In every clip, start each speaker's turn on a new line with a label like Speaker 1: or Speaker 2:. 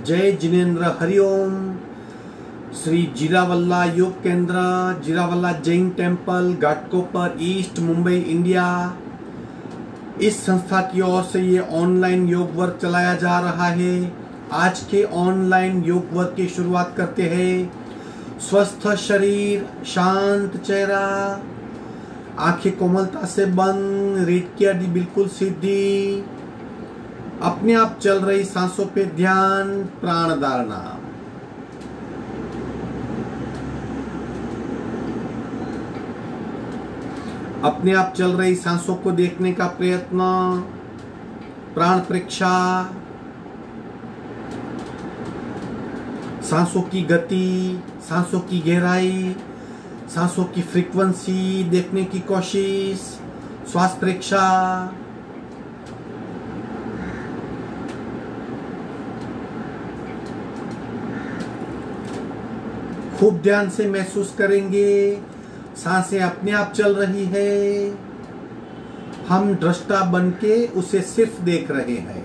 Speaker 1: जय Jinendra Hariom. Shri Jirawala Yog Kendra, Jirawala Jain temple, Ghatkopar east, Mumbai, India. इस संस्था की ओर से ये ऑनलाइन योग वर्क चलाया जा रहा है। आज के ऑनलाइन योग वर्क की शुरुआत करते हैं। स्वस्थ शरीर, शांत चेहरा, आंखें कोमलता से बंद, रीढ़ की हड्डी बिल्कुल सीधी, अपने आप चल रही सांसों पे ध्यान, प्राण धारणा। अपने आप चल रही सांसों को देखने का प्रयत्न, प्राण परीक्षा, सांसों की गति, सांसों की गहराई, सांसों की फ्रीक्वेंसी देखने की कोशिश, श्वास परीक्षा। खूब ध्यान से महसूस करेंगे सांसें अपने आप चल रही है, हम दृष्टा बन के उसे सिर्फ देख रहे हैं।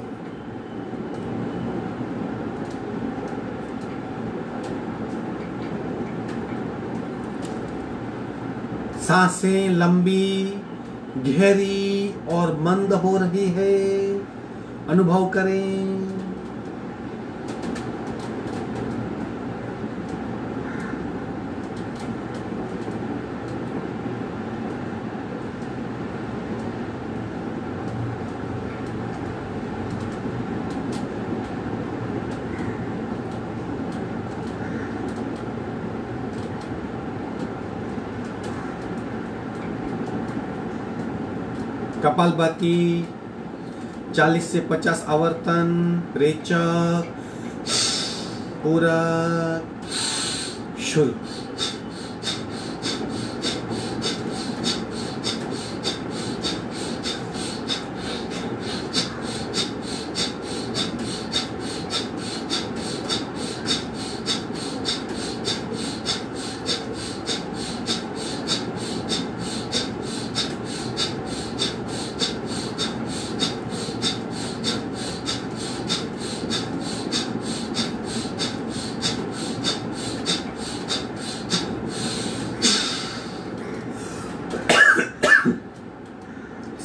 Speaker 1: सांसें लंबी, गहरी और मंद हो रही है, अनुभव करें। कपालभाति 40 से 50 आवर्तन, रेचक, पूरक, शुद्ध।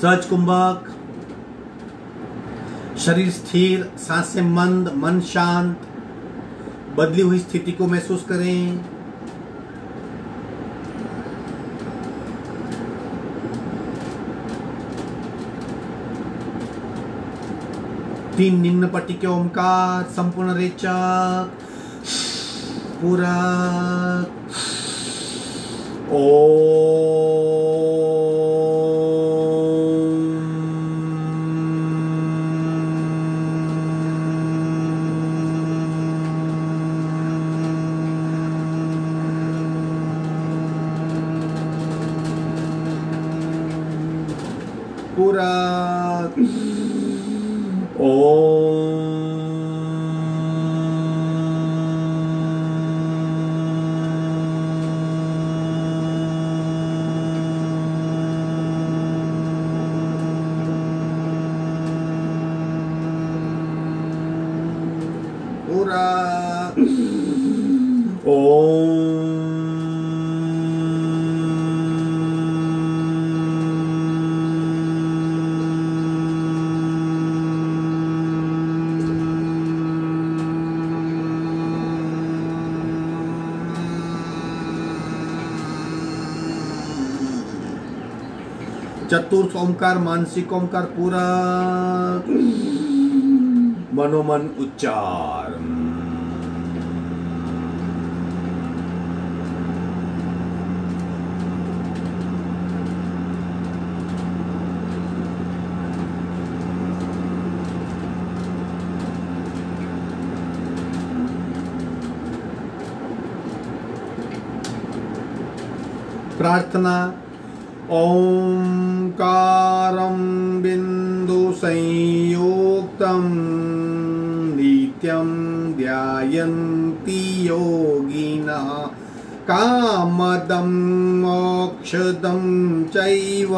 Speaker 1: सहज कुंभक, शरीर स्थिर, सांसें मंद, मन शांत, बदली हुई स्थिति को महसूस करें। तीन निम्न पट्टी के ओमकार, संपूर्ण रेचक, पूरक, पूरक, पूरक, चतुर्थ ओंकार, मानसिक ओंकार, पूरक, मनोमन उच्चार। प्रार्थना। ओंकारं बिंदु संयुक्तं नित्यं ध्यायन्ति योगिनः कामदं मोक्षदं चैव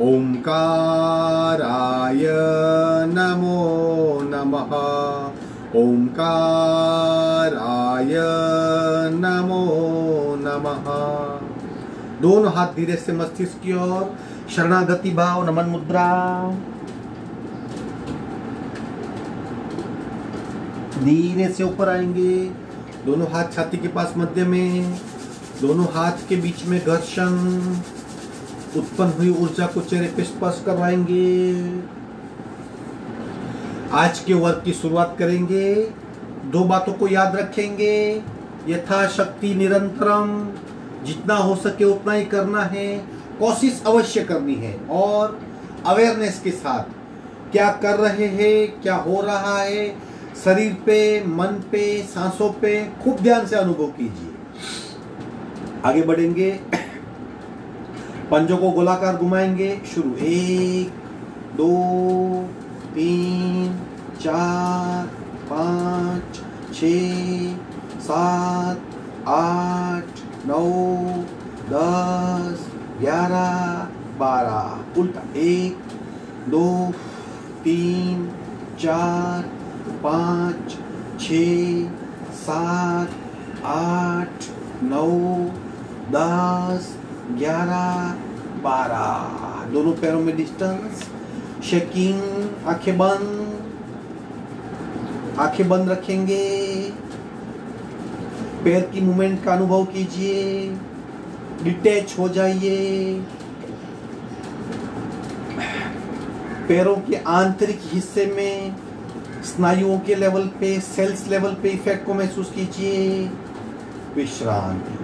Speaker 1: ओंकाराय नमो नमः। ओंकाराय नमो नमः। दोनों हाथ धीरे से मस्तिष्क की ओर, शरणागति भाव, नमन मुद्रा। धीरे से ऊपर आएंगे, दोनों हाथ छाती के पास मध्य में, दोनों हाथ के बीच में घर्षण, उत्पन्न हुई ऊर्जा को चेहरे पे स्पर्श करवाएंगे। आज के वर्क की शुरुआत करेंगे। 2 बातों को याद रखेंगे। यथाशक्ति निरंतरम, जितना हो सके उतना ही करना है, कोशिश अवश्य करनी है। और अवेयरनेस के साथ क्या कर रहे हैं, क्या हो रहा है, शरीर पे, मन पे, सांसों पे खूब ध्यान से अनुभव कीजिए। आगे बढ़ेंगे, पंजों को गोलाकार घुमाएंगे। शुरू 1 2 3 4 5 6 7 8 9 10 11 12। उल्टा 1 2 3 4 5 6 7 8 9 10 11 12। दोनों पैरों में डिस्टेंस, शेकिंग, आंखें बंद रखेंगे। पैर की मूवमेंट का अनुभव कीजिए, डिटैच हो जाइए। पैरों के आंतरिक हिस्से में स्नायुओं के लेवल पे, सेल्स लेवल पे इफेक्ट को महसूस कीजिए। विश्रांति।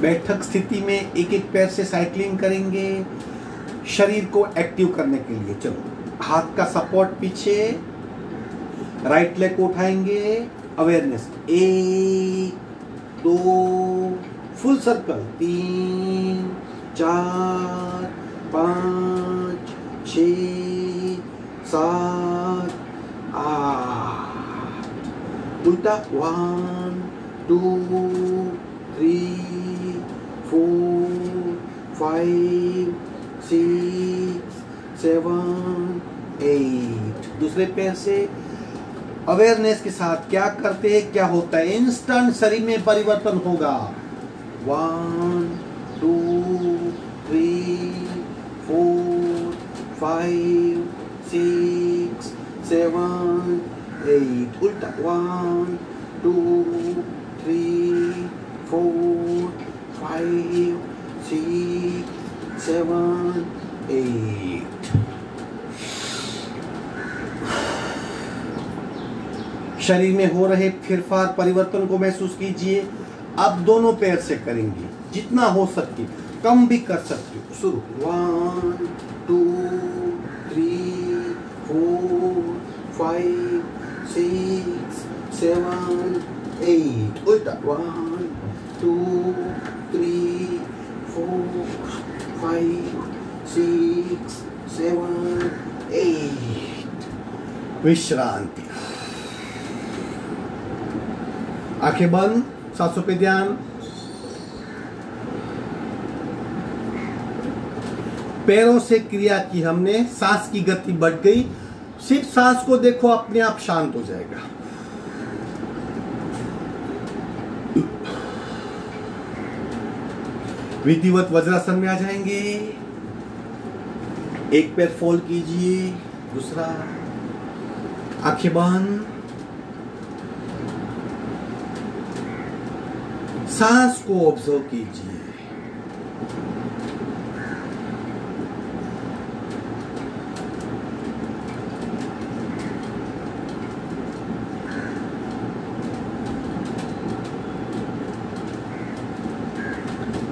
Speaker 1: बैठक स्थिति में एक एक पैर से साइकिलिंग करेंगे शरीर को एक्टिव करने के लिए। चलो, हाथ का सपोर्ट पीछे, राइट लेग को उठाएंगे। Awareness 1 2 full circle, 3 4 5 6 7 8। उल्टा 1 2 3 4 5 6 7 8। दूसरे पैर से अवेयरनेस के साथ क्या करते हैं, क्या होता है, इंस्टेंट शरीर में परिवर्तन होगा। 1 2 3 4 5 6 7 8। उल्टा 1 2 3 4 5 6 7 8। शरीर में हो रहे फिरफार, परिवर्तन को महसूस कीजिए। अब दोनों पैर से करेंगे, जितना हो सके, कम भी कर सकते हो। शुरू 1 2 3 4 5 6 7 8। उल्टा 1 2 3 4 5 6 7 8। विश्रांति। आंखें बंद, सांसों पे ध्यान। पैरों से क्रिया की हमने, सांस की गति बढ़ गई। सिर्फ सांस को देखो, अपने आप शांत हो जाएगा। विधिवत वज्रासन में आ जाएंगे। एक पैर फोल्ड कीजिए, दूसरा। आंखें बंद, सांस को ऑब्जर्व कीजिए।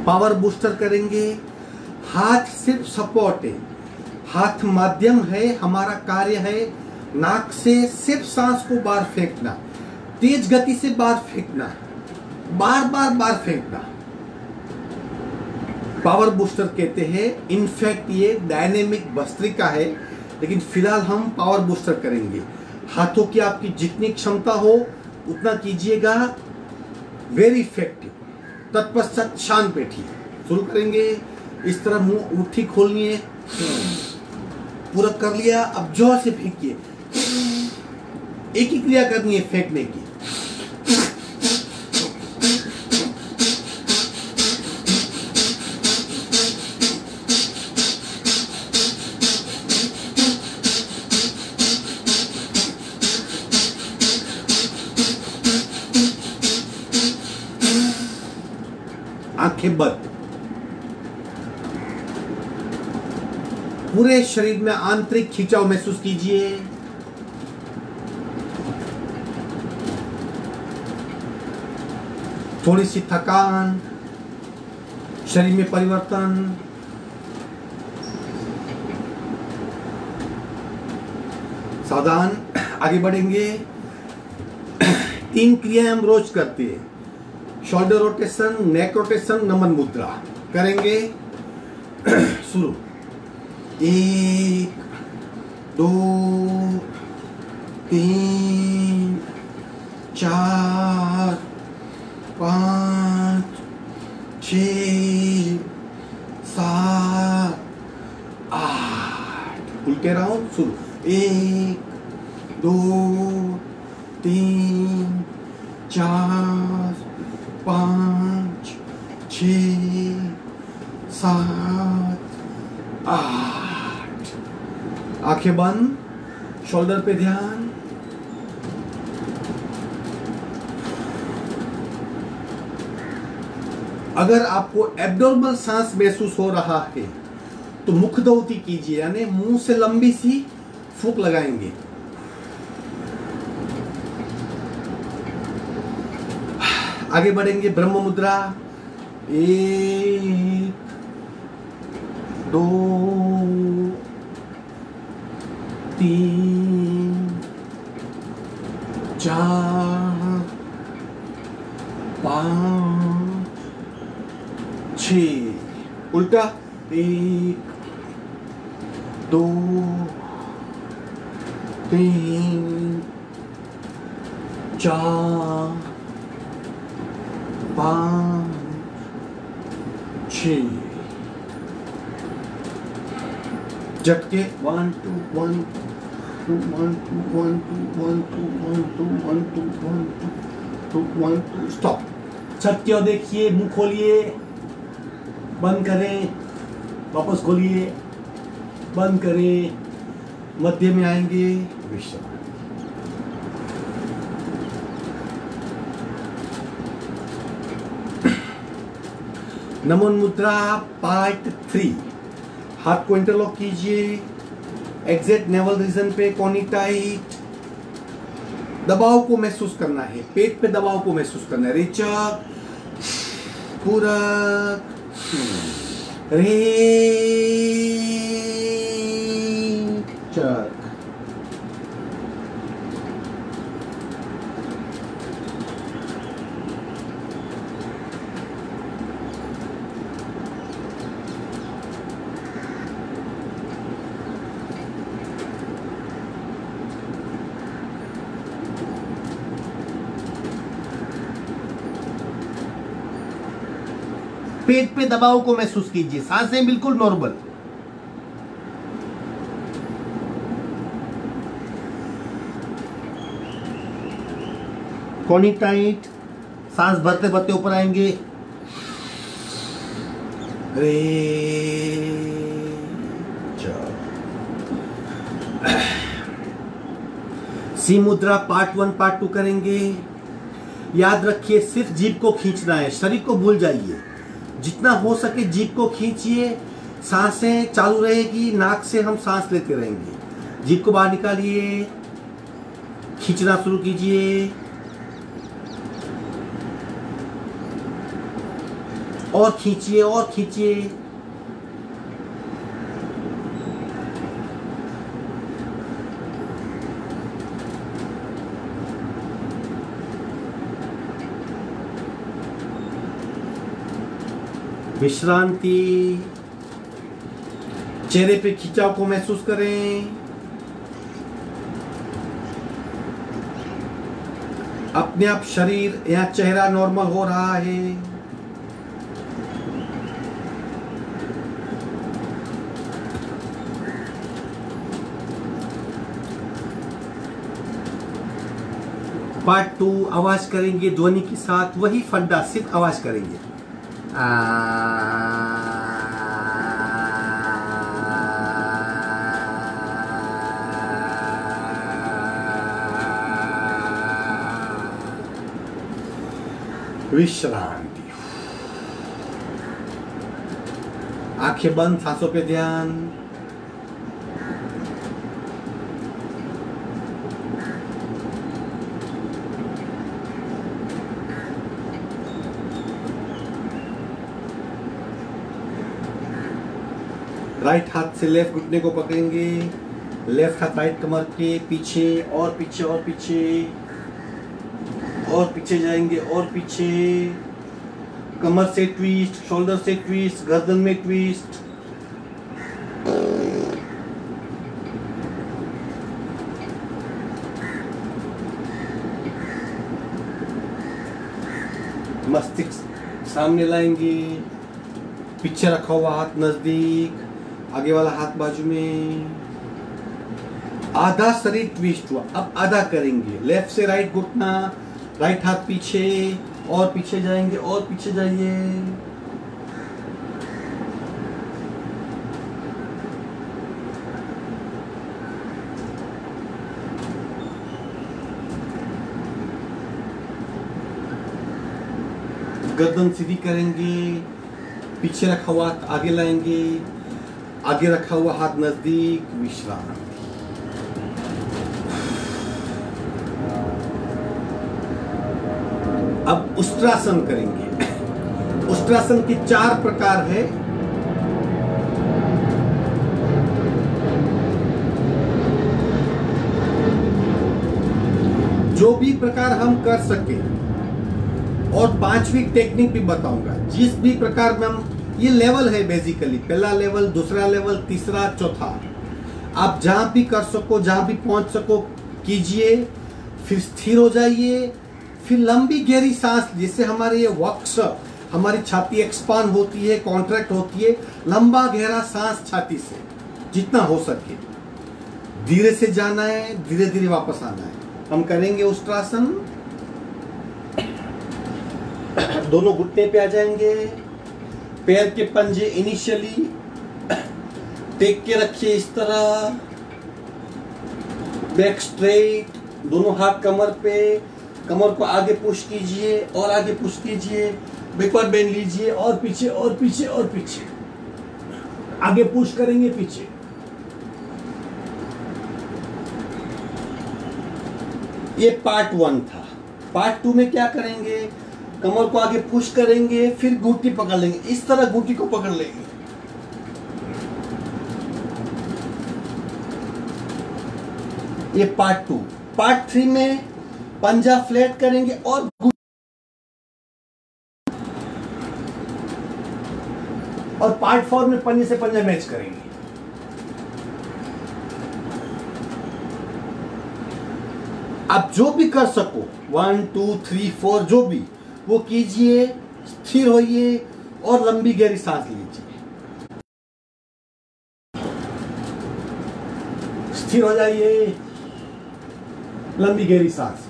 Speaker 1: पावर बूस्टर करेंगे। हाथ सिर्फ सपोर्ट है, हाथ माध्यम है, हमारा कार्य है नाक से सिर्फ सांस को बाहर फेंकना, तेज गति से बाहर फेंकना, बार फेंकना। पावर बूस्टर कहते हैं। इनफैक्ट ये डायनेमिक भस्त्रिका है, लेकिन फिलहाल हम पावर बूस्टर करेंगे। हाथों की आपकी जितनी क्षमता हो उतना कीजिएगा, वेरी इफेक्टिव। तत्पश्चात शांत बैठिए। शुरू करेंगे। इस तरह मुंह मुट्ठी खोलनी है, पूरा कर लिया। अब जोर से फेंकिए। एक ही क्रिया करनी है, फेंकने की। आंखें बंद। पूरे शरीर में आंतरिक खिंचाव महसूस कीजिए। थोड़ी सी थकान, शरीर में परिवर्तन। सावधान, आगे बढ़ेंगे। 3 क्रियाएं हम रोज करते हैं। शोल्डर रोटेशन, नेक रोटेशन, नमन मुद्रा करेंगे। शुरू। 1 2 3 4 5 6 7 8। उल्टे रहो। शुरू। 1 2 3 4 5 6 7 8। आंखें बंद, शोल्डर पे ध्यान। अगर आपको एब्डोर्मल सांस महसूस हो रहा है तो मुखदौती कीजिए, यानी मुंह से लंबी सी फूंक लगाएंगे। आगे बढ़ेंगे। ब्रह्म मुद्रा। 1 2 3 4 5 6। उल्टा। 1 2 3 4 5 6। झटके 1 2 1 2 1 2 1 2 1 2 1 2 1 2 1 2 1 2। स्टॉप। झटके देखिए, मुंह खोलिए, बंद करें, वापस खोलिए, बंद करें, मध्य में आएंगे, विश्राम। नमन मुद्रा पार्ट 3। हाथ को इंटरलॉक कीजिए, एग्जैक्ट नेवल रीजन पे, कोनी टाइट। दबाव को महसूस करना है, पेट पे दबाव को महसूस करना है। रेचक, पूरक, रेचक। पेट पे दबाव को महसूस कीजिए, सांसें बिल्कुल नॉर्मल। कोनी टाइट, सांस भरते भरते ऊपर आएंगे। सी मुद्रा पार्ट 1 पार्ट 2 करेंगे। याद रखिए, सिर्फ जीभ को खींचना है, शरीर को भूल जाइए। जितना हो सके जीभ को खींचिए, सांसें चालू रहेगी, नाक से हम सांस लेते रहेंगे। जीभ को बाहर निकालिए, खींचना शुरू कीजिए, और खींचिए और खींचिए। विश्रांति। चेहरे पे खिंचाव को महसूस करें। अपने आप शरीर या चेहरा नॉर्मल हो रहा है। पार्ट 2 आवाज करेंगे ध्वनि के साथ, वही फड्डा, सिर्फ आवाज करेंगे। विश्रांति। आंखें बंद, सांसों पे ध्यान। राइट हाथ से लेफ्ट घुटने को पकड़ेंगे, लेफ्ट हाथ राइट कमर के पीछे, और पीछे और पीछे और पीछे जाएंगे, और पीछे। कमर से ट्विस्ट, शोल्डर से ट्विस्ट, गर्दन में ट्विस्ट। मस्तिष्क सामने लाएंगे, पीछे रखा हुआ हाथ नजदीक, आगे वाला हाथ बाजू में। आधा शरीर ट्विस्ट हुआ, अब आधा करेंगे। लेफ्ट से राइट घुटना, राइट हाथ पीछे, और पीछे जाएंगे, और पीछे जाइए। गर्दन सीधी करेंगे, पीछे रखा हुआ हाथ आगे लाएंगे, आगे रखा हुआ हाथ नजदीक। विश्राम। अब उष्ट्रासन करेंगे। उष्ट्रासन के 4 प्रकार है। जो भी प्रकार हम कर सके, और 5वीं टेक्निक भी बताऊंगा। जिस भी प्रकार में हम, ये लेवल है बेसिकली, पहला लेवल, दूसरा लेवल, तीसरा, चौथा। आप जहां भी कर सको, जहां भी पहुंच सको कीजिए। फिर स्थिर हो जाइए, फिर लंबी गहरी सांस, जिससे हमारे ये वक्ष, हमारी छाती एक्सपांड होती है, कॉन्ट्रैक्ट होती है। लंबा गहरा सांस छाती से जितना हो सके। धीरे से जाना है, धीरे धीरे वापस आना है। हम करेंगे उष्ट्रासन। दोनों घुटने पे आ जाएंगे, पैर के पंजे इनिशियली टेक के रखिए इस तरह, बैक स्ट्रेट, दोनों हाथ कमर पे, कमर को आगे पुश कीजिए और आगे पुश कीजिए, बैकवर्ड बेंड लीजिए, और पीछे और पीछे और पीछे, आगे पुश करेंगे पीछे। ये पार्ट 1 था। पार्ट 2 में क्या करेंगे, कमर को आगे पुश करेंगे, फिर घुटनी पकड़ लेंगे, इस तरह घुटनी को पकड़ लेंगे। ये पार्ट 2। पार्ट 3 में पंजा फ्लैट करेंगे और पार्ट 4 में पंजे से पंजा मैच करेंगे। आप जो भी कर सको, 1 2 3 4 जो भी, वो कीजिए। स्थिर होइए और लंबी गहरी सांस लीजिए। स्थिर हो जाइए, लंबी गहरी सांस।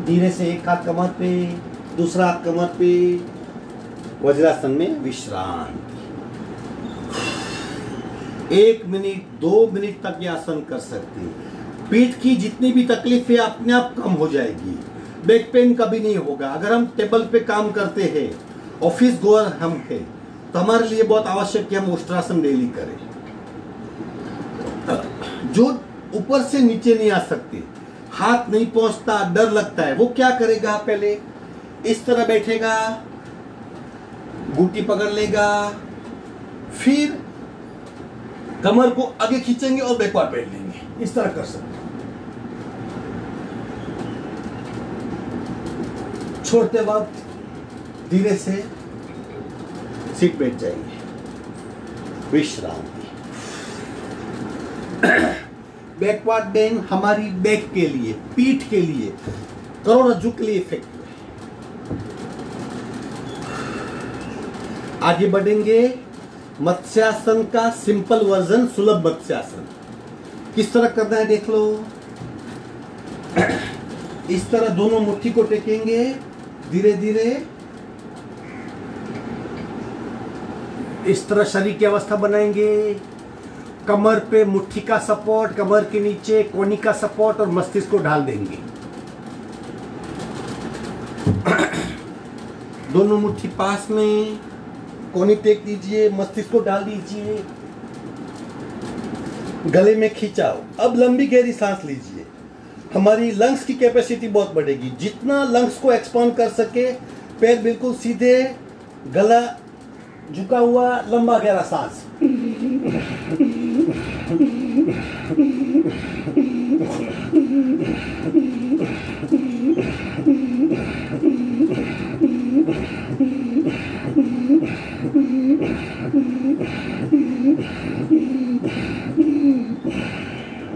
Speaker 1: धीरे से एक हाथ कमर पे, दूसरा हाथ कमर पे। वज्रासन में विश्राम। 1 मिनट 2 मिनट तक ये आसन कर सकते हैं। पीठ की जितनी भी तकलीफ है अपने आप कम हो जाएगी। बैक पेन कभी नहीं होगा। अगर हम टेबल पे काम करते हैं, ऑफिस गोअर हम हैं, तो हमारे लिए बहुत आवश्यक है कि हम उष्ट्रासन डेली करें। जो ऊपर से नीचे नहीं आ सकते, हाथ नहीं पहुंचता, डर लगता है, वो क्या करेगा, पहले इस तरह बैठेगा, घुटनी पकड़ लेगा, फिर कमर को आगे खींचेंगे और बैकवर्ड बैठ लेंगे। इस तरह कर सकते हैं। छोड़ते वक्त धीरे से सीट बैठ जाएंगे। विश्रांति। बैकवर्ड बेंड हमारी बैक के लिए, पीठ के लिए, करोड़रज्जु के लिए इफेक्टिव है। आगे बढ़ेंगे, मत्स्यासन का सिंपल वर्जन, सुलभ मत्स्यासन। किस तरह करना है देख लो। इस तरह दोनों मुट्ठी को टेकेंगे, धीरे धीरे इस तरह शरीर की अवस्था बनाएंगे। कमर पे मुट्ठी का सपोर्ट, कमर के नीचे कोहनी का सपोर्ट और मस्तिष्क को ढाल देंगे। दोनों मुट्ठी पास में, कोहनी टेक दीजिए, मस्तिष्क को डाल दीजिए, गले में खिंचाओ। अब लंबी गहरी सांस लीजिए। हमारी लंग्स की कैपेसिटी बहुत बढ़ेगी। जितना लंग्स को एक्सपांड कर सके, पैर बिल्कुल सीधे, गला झुका हुआ, लंबा गहरा सांस।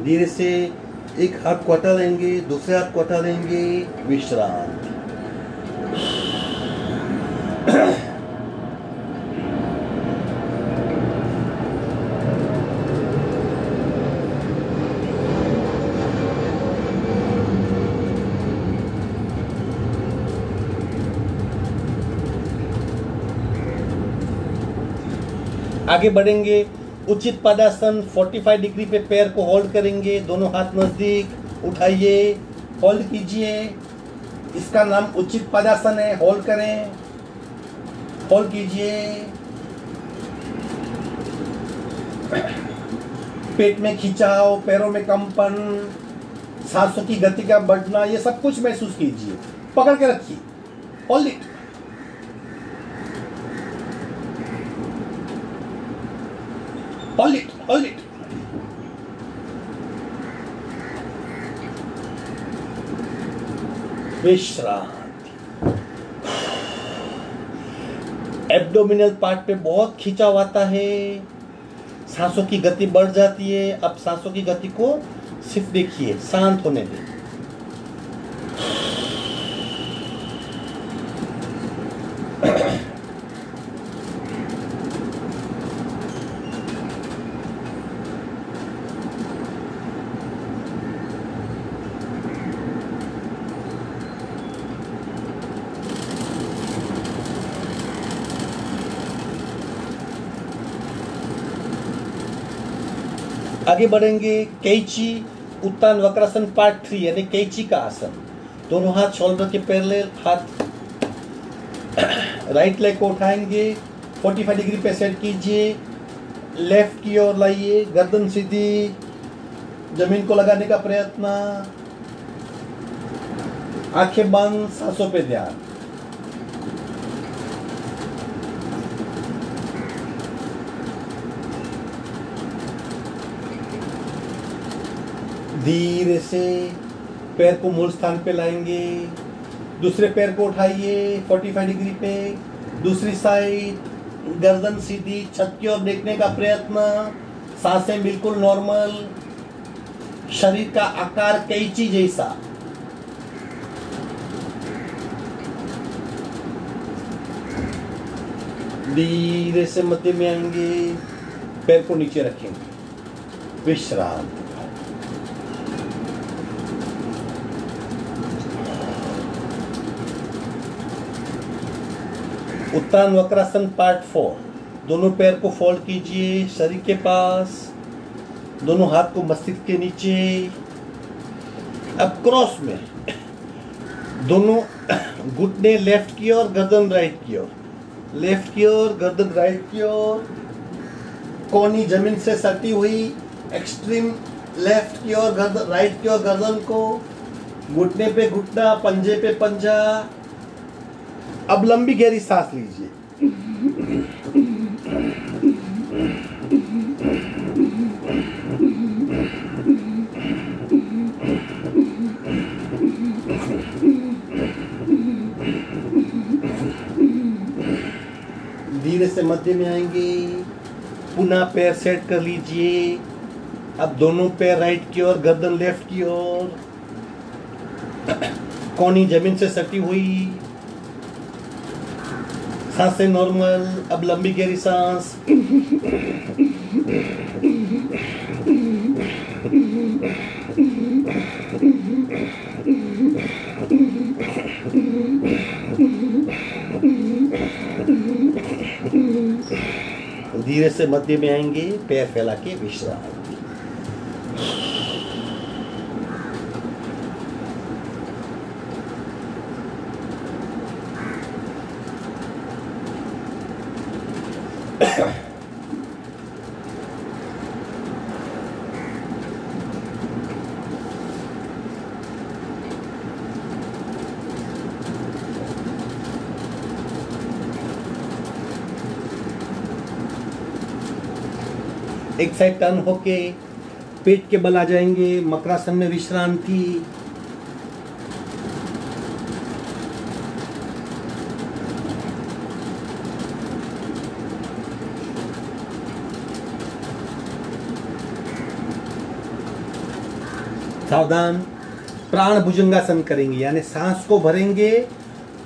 Speaker 1: धीरे से एक हाथ को हटा लेंगे, दूसरे हाथ को हटा लेंगे, विश्राम। आगे बढ़ेंगे, उचित पदासन 45 डिग्री पे पैर को होल्ड करेंगे, दोनों हाथ नजदीक उठाइए, होल्ड कीजिए। इसका नाम उचित पदासन है। होल्ड करें, होल्ड कीजिए। पेट में खिंचाव, पैरों में कंपन, सांसों की गति का बढ़ना, ये सब कुछ महसूस कीजिए। पकड़ के रखिए, hold it. Hold it, hold it. विश्रांति। एब्डोमिनल पार्ट पे बहुत खिंचाव आता है, सांसों की गति बढ़ जाती है। अब सांसों की गति को सिर्फ देखिए, शांत होने दें। आगे बढ़ेंगे, कैची उत्तान वक्रासन पार्ट 3 यानी कैची का आसन। दोनों हाथ शोल्डर के पैरेलल, हाथ राइट लेग को उठाएंगे, 45 डिग्री पे सेट कीजिए, लेफ्ट की ओर लाइए, गर्दन सीधी, जमीन को लगाने का प्रयत्न, आंखें बंद, सांसों पे ध्यान। धीरे से पैर को मूल स्थान पे लाएंगे, दूसरे पैर को उठाइए 45 डिग्री पे, दूसरी साइड, गर्दन सीधी, छत की ओर देखने का प्रयत्न, सांसें बिल्कुल नॉर्मल, शरीर का आकार कैंची जैसा। धीरे से मध्य में आएंगे, पैर को नीचे रखेंगे, विश्राम। उत्तान वक्रासन पार्ट 4। दोनों पैर को फोल्ड कीजिए शरीर के पास, दोनों हाथ को मस्तिष्क के नीचे। अब क्रॉस में दोनों घुटने लेफ्ट की ओर, गर्दन राइट की ओर, लेफ्ट की ओर, गर्दन राइट की ओर, कोहनी जमीन से सटी हुई, एक्सट्रीम लेफ्ट की ओर, गर्दन राइट की ओर, गर्दन को, घुटने पे घुटना, पंजे पे पंजा। अब लंबी गहरी सांस लीजिए। धीरे से मध्य में आएंगे, पुनः पैर सेट कर लीजिए, अब दोनों पैर राइट की ओर, गर्दन लेफ्ट की ओर, कोहनी जमीन से सटी हुई, सांसें नॉर्मल। अब लंबी गहरी सांस। धीरे से मध्य में आएंगे, पैर फैला के विश्राम। एक साइड टर्न होके पेट के बल आ जाएंगे, मकरासन में विश्रांति। सावधान, प्राण भुजंगासन करेंगे, यानी सांस को भरेंगे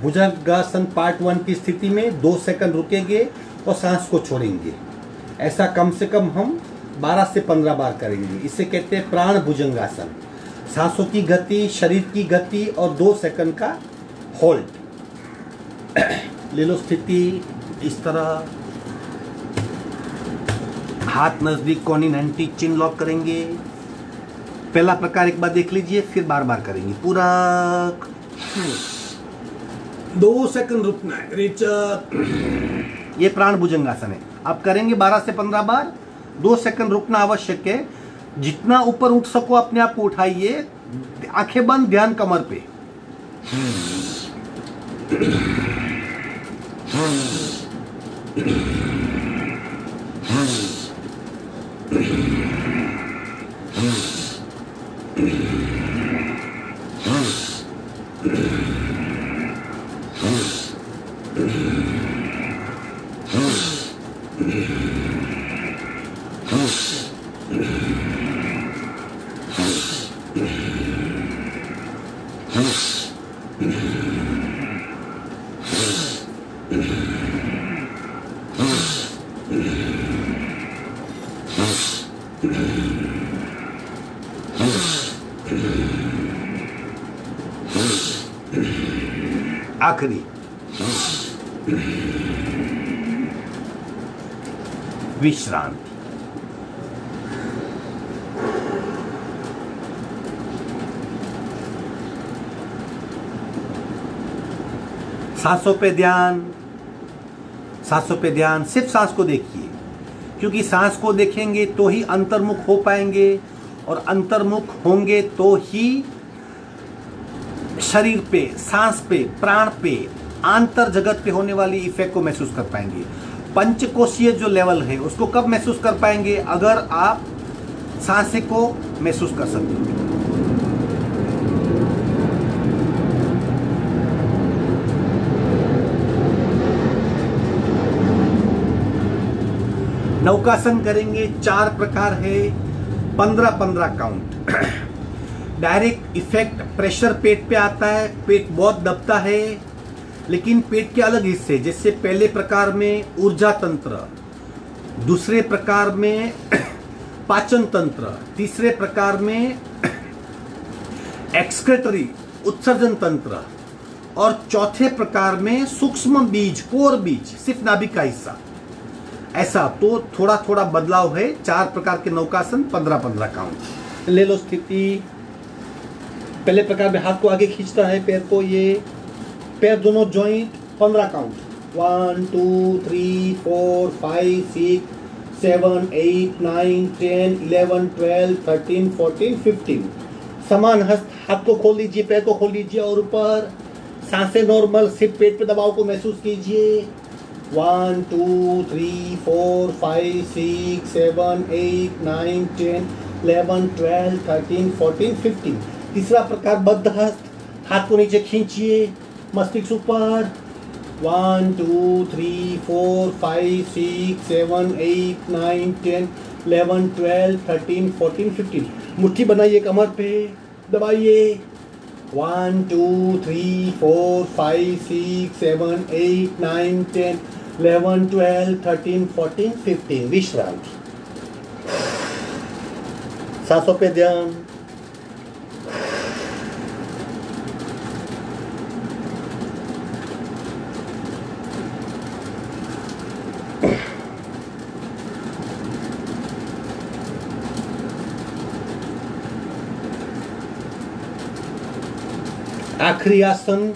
Speaker 1: भुजंगासन पार्ट 1 की स्थिति में, 2 सेकंड रुकेंगे और सांस को छोड़ेंगे। ऐसा कम से कम हम 12 से 15 बार करेंगे। इसे कहते हैं प्राण भुजंगासन। सांसों की गति, शरीर की गति और 2 सेकंड का होल्ड। ले लो स्थिति इस तरह, हाथ नजदीक, कोहनी 90, चिन लॉक करेंगे। पहला प्रकार एक बार देख लीजिए, फिर बार बार करेंगे। पूरा 2 सेकंड रुकना है, रिचर। ये प्राण भुजंगासन है। अब करेंगे 12 से 15 बार, 2 सेकंड रुकना आवश्यक है। जितना ऊपर उठ सको अपने आप को उठाइए, आंखें बंद, ध्यान कमर पे। आखिरी विश्रांति। सांसों पे ध्यान, सांसों पे ध्यान। सिर्फ सांस को देखिए, क्योंकि सांस को देखेंगे तो ही अंतर्मुख हो पाएंगे, और अंतर्मुख होंगे तो ही शरीर पे, सांस पे, प्राण पे, आंतर जगत पे होने वाली इफेक्ट को महसूस कर पाएंगे। पंचकोशीय जो लेवल है उसको कब महसूस कर पाएंगे? अगर आप सांसें को महसूस कर सकते हैं। नौकासन करेंगे, 4 प्रकार है, 15-15 काउंट। डायरेक्ट इफेक्ट प्रेशर पेट पे आता है, पेट बहुत दबता है, लेकिन पेट के अलग हिस्से, जैसे पहले प्रकार में ऊर्जा तंत्र, दूसरे प्रकार में पाचन तंत्र, तीसरे प्रकार में एक्सक्रेटरी उत्सर्जन तंत्र, और चौथे प्रकार में सूक्ष्म बीज, कोर बीज, सिर्फ नाभिक का हिस्सा। ऐसा तो थोड़ा थोड़ा बदलाव है। 4 प्रकार के नौकासन, 15-15 काउंट। ले लो स्थिति। पहले प्रकार में हाथ को आगे खींचता है, पैर को, ये पैर दोनों जॉइंट, 15 काउंट। 1 2 3 4 5 6 7 8 9 10 11 12 13 14 15। समान हस्त, हाथ को खोल लीजिए, पैर को खोल लीजिए और ऊपर। सांसें नॉर्मल, सिर्फ पेट पे दबाव को महसूस कीजिए। 1 2 3 4 5 6 7 8 9 10 11 12 13 14 15। तीसरा प्रकार बद्ध हस्त, हाथ को नीचे खींचिए, मस्तिष्क ऊपर। 1 2 3 4 5 6 7 8 9 10 11, 12, 13, 14, 15। मुट्ठी बनाइए कमर पे, दबाइए। 1, 2, 3, 4, 5, 6, 7, 8, 9, 10, 11, 12, 13, 14, 15। विश्राम। सांसों पे ध्यान। आखिरी आसन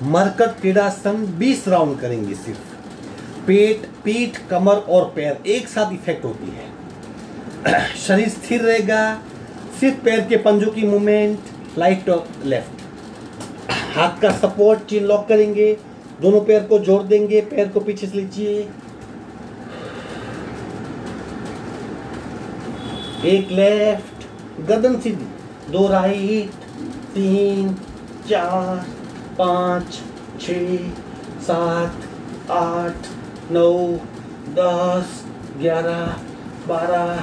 Speaker 1: मरकट क्रीड़ासन 20 राउंड करेंगे सिर्फ। पेट, पीठ, कमर और पैर एक साथ इफेक्ट होती है। शरीर स्थिर रहेगा, सिर्फ पैर के पंजों की मूवमेंट, राइट और लेफ्ट। हाथ का सपोर्ट, चिन लॉक करेंगे, दोनों पैर को जोड़ देंगे, पैर को पीछे से लीजिए। एक लेफ्ट, गर्दन सीधी, 2 राइट, 3, 4, 5, 6, 7, 8, 9, 10, 11, 12,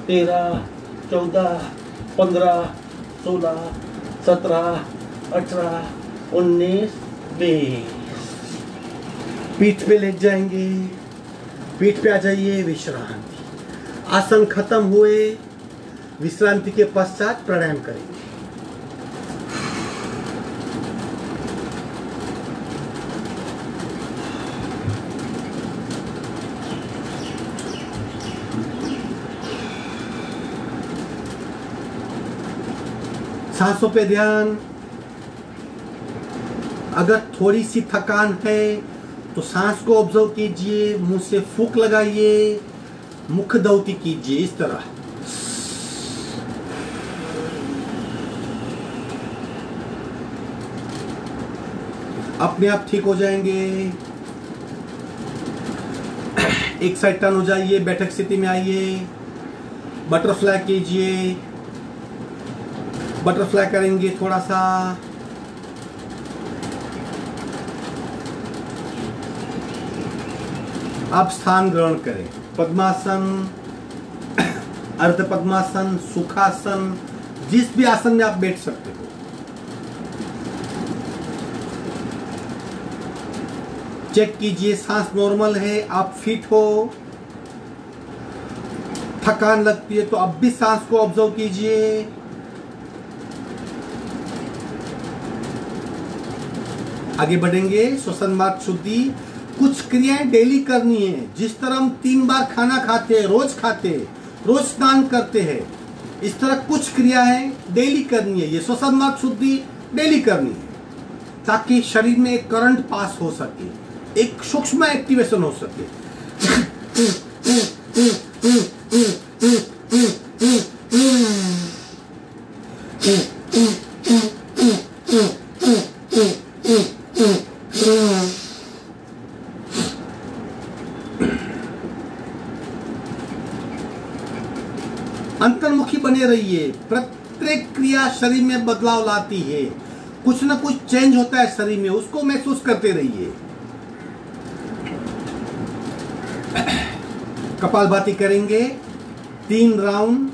Speaker 1: 13, 14, 15, 16, 17, 18, 19, 20। पीठ पे लेट जाएंगे, पीठ पे आ जाइए, विश्रांति। आसन खत्म हुए, विश्रांति के पश्चात प्राणायाम करेंगे। सांसों पे ध्यान। अगर थोड़ी सी थकान है तो सांस को ऑब्जर्व कीजिए, मुंह से फूंक लगाइए, मुख दौती कीजिए, इस तरह। अपने आप ठीक हो जाएंगे। एक साइड टर्न हो जाइए, बैठक स्थिति में आइए, बटरफ्लाई कीजिए। बटरफ्लाई करेंगे थोड़ा सा। आप स्थान ग्रहण करें। पद्मासन, अर्ध पद्मासन, सुखासन, जिस भी आसन में आप बैठ सकते हो। चेक कीजिए सांस नॉर्मल है, आप फिट हो। थकान लगती है तो अब भी सांस को ऑब्जर्व कीजिए। आगे बढ़ेंगे। श्वसन मार्ग शुद्धि। कुछ क्रियाएं डेली करनी है। जिस तरह हम 3 बार खाना खाते हैं, रोज स्नान करते हैं, इस तरह कुछ क्रियाएं डेली करनी है। ये श्वसन मार्ग शुद्धि डेली करनी है ताकि शरीर में एक करंट पास हो सके, एक सूक्ष्म एक्टिवेशन हो सके। अंतर्मुखी बने रहिए। प्रत्येक क्रिया शरीर में बदलाव लाती है, कुछ ना कुछ चेंज होता है शरीर में, उसको महसूस करते रहिए। कपालभाति करेंगे 3 राउंड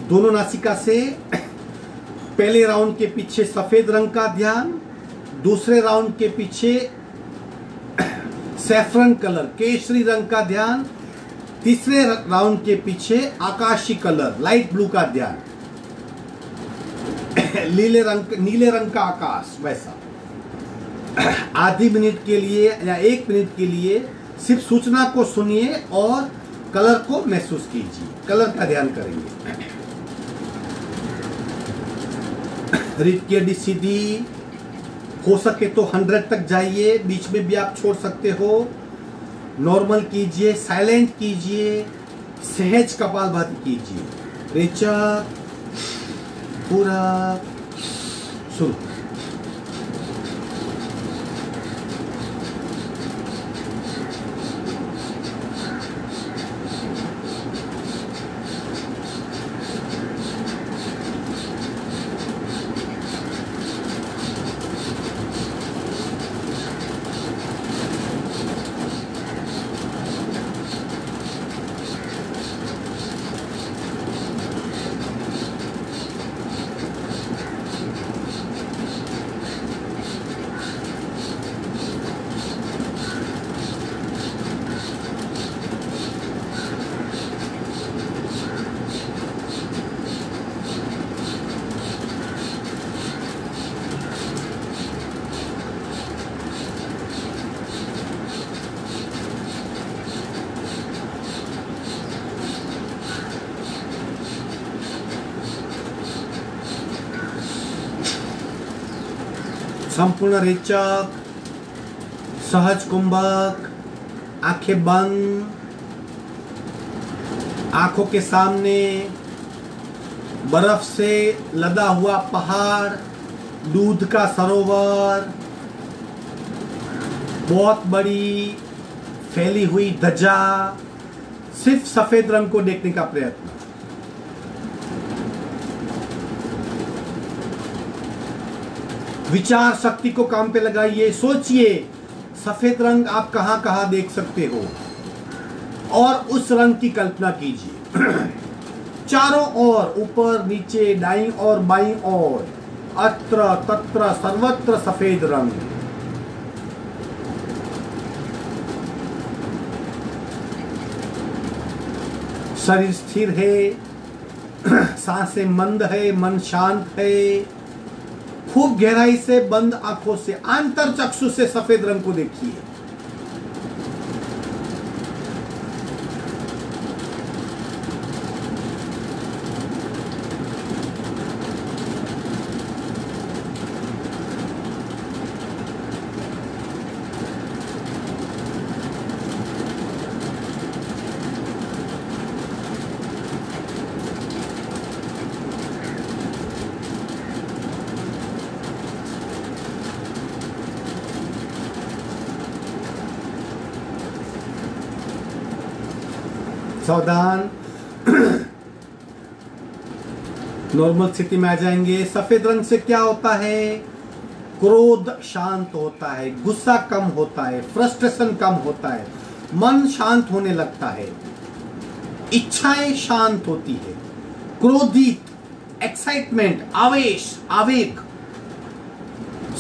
Speaker 1: दोनों नासिका से। पहले राउंड के पीछे सफेद रंग का ध्यान, दूसरे राउंड के पीछे सैफरन कलर केसरी रंग का ध्यान, तीसरे राउंड के पीछे आकाशी कलर लाइट ब्लू का ध्यान। नीले रंग का आकाश वैसा। आधी मिनट के लिए या 1 मिनट के लिए सिर्फ सूचना को सुनिए और कलर को महसूस कीजिए, कलर का ध्यान करेंगे। रीढ़ की हड्डी सीधी, हो सके तो 100 तक जाइए, बीच में भी आप छोड़ सकते हो। नॉर्मल कीजिए, साइलेंट कीजिए, सहज कपालभाति कीजिए। रेचक पूरा शुरू। संपूर्ण रेचक, सहज कुंभक, आंखें बंद, आंखों के सामने बर्फ से लदा हुआ पहाड़, दूध का सरोवर, बहुत बड़ी फैली हुई ध्वजा, सिर्फ सफेद रंग को देखने का प्रयत्न। विचार शक्ति को काम पे लगाइए, सोचिए सफेद रंग आप कहां कहां देख सकते हो और उस रंग की कल्पना कीजिए। चारों ओर, ऊपर नीचे, दाईं और बाईं ओर, अत्र तत्र सर्वत्र सफेद रंग। शरीर स्थिर है, सांसें मंद है, मन शांत है। खूब गहराई से बंद आंखों से, आंतर चक्षु से सफेद रंग को देखिए। सावधान, नॉर्मल स्थिति में आ जाएंगे। सफेद रंग से क्या होता है? क्रोध शांत होता है, गुस्सा कम होता है, फ्रस्ट्रेशन कम होता है, मन शांत होने लगता है, इच्छाएं शांत होती है, क्रोधित, एक्साइटमेंट, आवेश, आवेग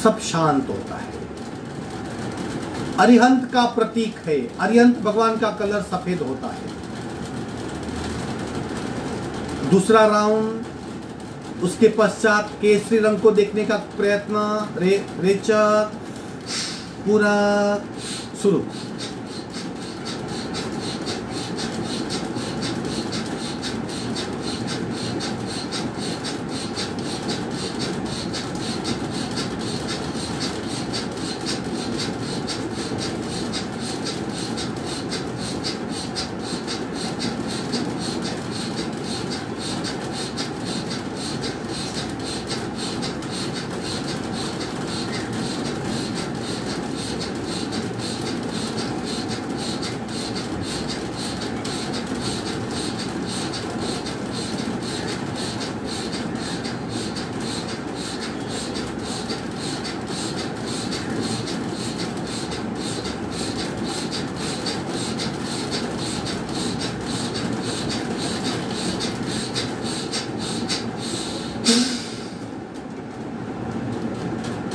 Speaker 1: सब शांत होता है। अरिहंत का प्रतीक है, अरिहंत भगवान का कलर सफेद होता है। दूसरा राउंड, उसके पश्चात केसरी रंग को देखने का प्रयत्न। रेचक पूरा शुरू।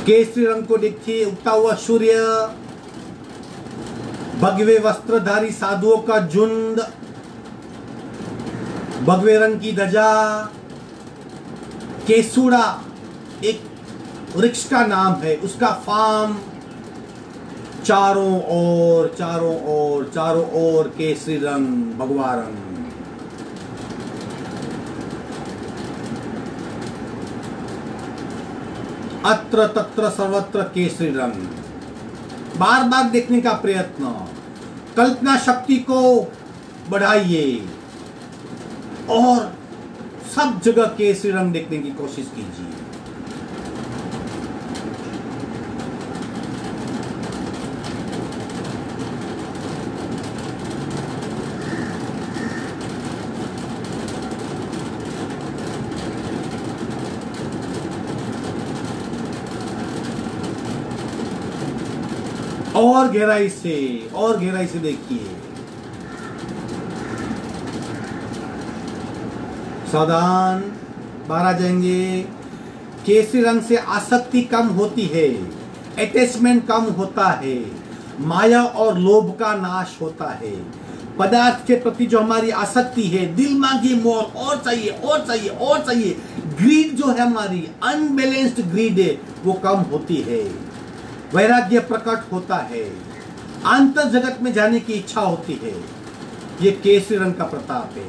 Speaker 1: केसरी रंग को देखिए, उगता हुआ सूर्य, भगवे वस्त्रधारी साधुओं का झुंड, भगवे रंग की ध्वजा। केसुड़ा एक वृक्ष का नाम है, उसका फार्म। चारों ओर, चारों ओर, चारों ओर केसरी रंग, भगवा रंग। अत्र तत्र सर्वत्र केसरी रंग। बार बार देखने का प्रयत्न, कल्पना शक्ति को बढ़ाइए और सब जगह केसरी रंग देखने की कोशिश कीजिए। और गहराई से, और गहराई से देखिए। सावधान, बाहर आ जाएंगे। केसरी रंग से आसक्ति कम होती है, अटैचमेंट कम होता है, माया और लोभ का नाश होता है। पदार्थ के प्रति जो हमारी आसक्ति है, दिल मांगी मोर, और चाहिए और चाहिए और चाहिए, ग्रीड जो है हमारी, अनबैलेंस्ड ग्रीड है, वो कम होती है। वैराग्य प्रकट होता है, अंतर जगत में जाने की इच्छा होती है। ये केसरी रंग का प्रताप है।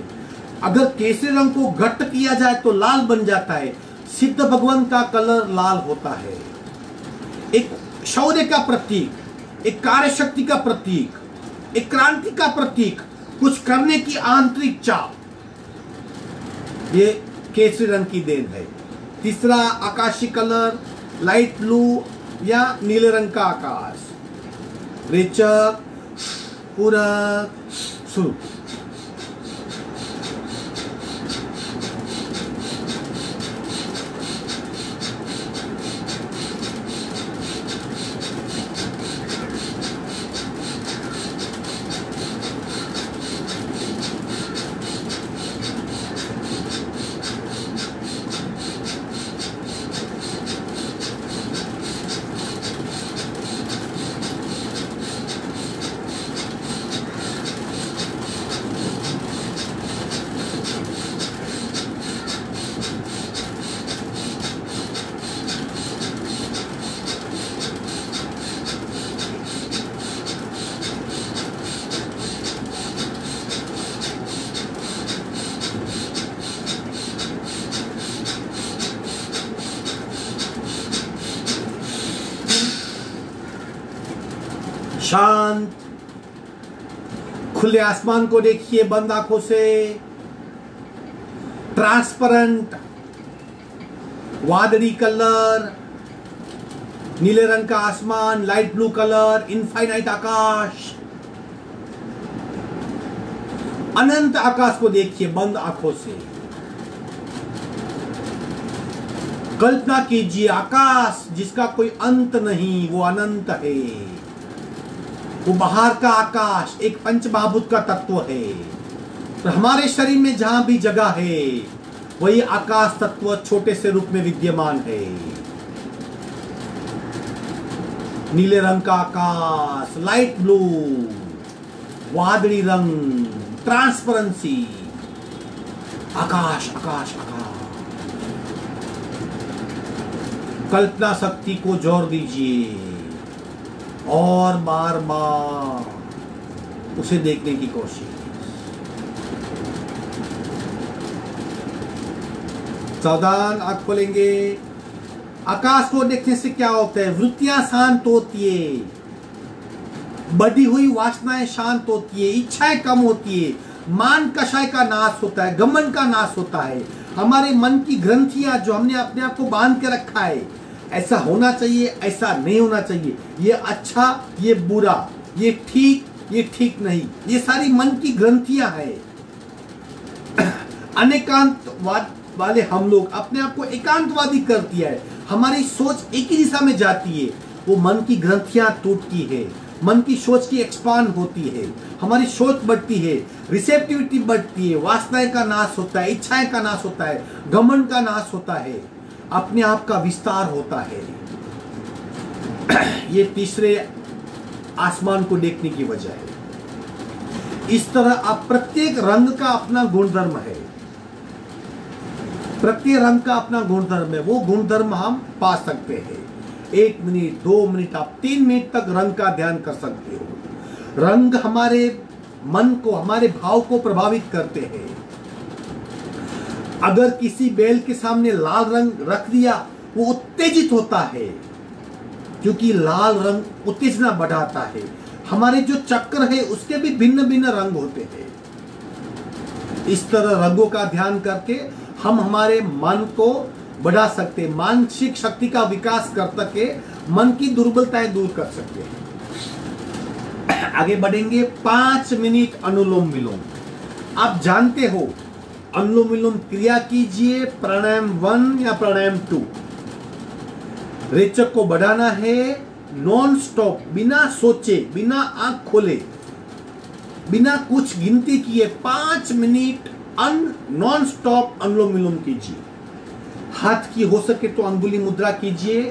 Speaker 1: अगर केसरी रंग को घट्ट किया जाए तो लाल बन जाता है। सिद्ध भगवान का कलर लाल होता है। एक शौर्य का प्रतीक, एक कार्य शक्ति का प्रतीक, एक क्रांति का प्रतीक, कुछ करने की आंतरिक चाह, ये केसरी रंग की देन है। तीसरा आकाशी कलर लाइट ब्लू या नीले रंग का आकाश। रेचक, पूरक, शुरू। शांत, खुले आसमान को देखिए बंद आंखों से। ट्रांसपेरेंट, वादળી कलर, नीले रंग का आसमान, लाइट ब्लू कलर, इनफाइनाइट आकाश, अनंत आकाश को देखिए बंद आंखों से। कल्पना कीजिए आकाश जिसका कोई अंत नहीं, वो अनंत है। वो बाहर का आकाश एक पंचमहाभूत का तत्व है। तो हमारे शरीर में जहां भी जगह है वही आकाश तत्व छोटे से रूप में विद्यमान है। नीले रंग का आकाश, लाइट ब्लू, वादળી रंग, ट्रांसपेरेंसी, आकाश आकाश आकाश। कल्पना शक्ति को जोर दीजिए और बार बार उसे देखने की कोशिश। सावधान, आंख खोलेंगे। आकाश को देखने से क्या होता है? वृत्तियां शांत होती है, बढ़ी हुई वासनाएं शांत होती है, इच्छाएं कम होती है, मान कषाय का नाश होता है, घमंड का नाश होता है। हमारे मन की ग्रंथियां जो हमने अपने आप को बांध के रखा है, ऐसा होना चाहिए, ऐसा नहीं होना चाहिए, ये अच्छा, ये बुरा, ये ठीक नहीं, ये सारी मन की ग्रंथियां हैं। अनेकांतवाद वाले हम लोग अपने आप को एकांतवादी कर दिया है। हमारी सोच एक ही दिशा में जाती है, वो मन की ग्रंथियां टूटती है, मन की सोच की एक्सपांड होती है, हमारी सोच बढ़ती है, रिसेप्टिविटी बढ़ती है, वासनाएं का नाश होता है, इच्छाएं का नाश होता है, घमंड का नाश होता है, अपने आप का विस्तार होता है। ये तीसरे आसमान को देखने की वजह है। इस तरह आप प्रत्येक रंग का अपना गुणधर्म है, प्रत्येक रंग का अपना गुणधर्म है। वो गुणधर्म हम पा सकते हैं। 1 मिनट, 2 मिनट, आप 3 मिनट तक रंग का ध्यान कर सकते हो। रंग हमारे मन को, हमारे भाव को प्रभावित करते हैं। अगर किसी बैल के सामने लाल रंग रख दिया, वो उत्तेजित होता है, क्योंकि लाल रंग उत्तेजना बढ़ाता है। हमारे जो चक्र है उसके भी भिन्न भिन्न रंग होते हैं। इस तरह रंगों का ध्यान करके हम हमारे मन को बढ़ा सकते, मानसिक शक्ति का विकास कर सके, मन की दुर्बलताएं दूर कर सकते हैं। आगे बढ़ेंगे। 5 मिनट अनुलोम विलोम। आप जानते हो अनुलोम विलोम क्रिया कीजिए, प्राणायाम 1 या प्राणायाम 2। रेचक को बढ़ाना है नॉन स्टॉप, बिना सोचे, बिना आंख खोले, बिना कुछ गिनती किए 5 मिनट नॉन स्टॉप अनुलोम विलोम कीजिए। हाथ की हो सके तो अंगुली मुद्रा कीजिए।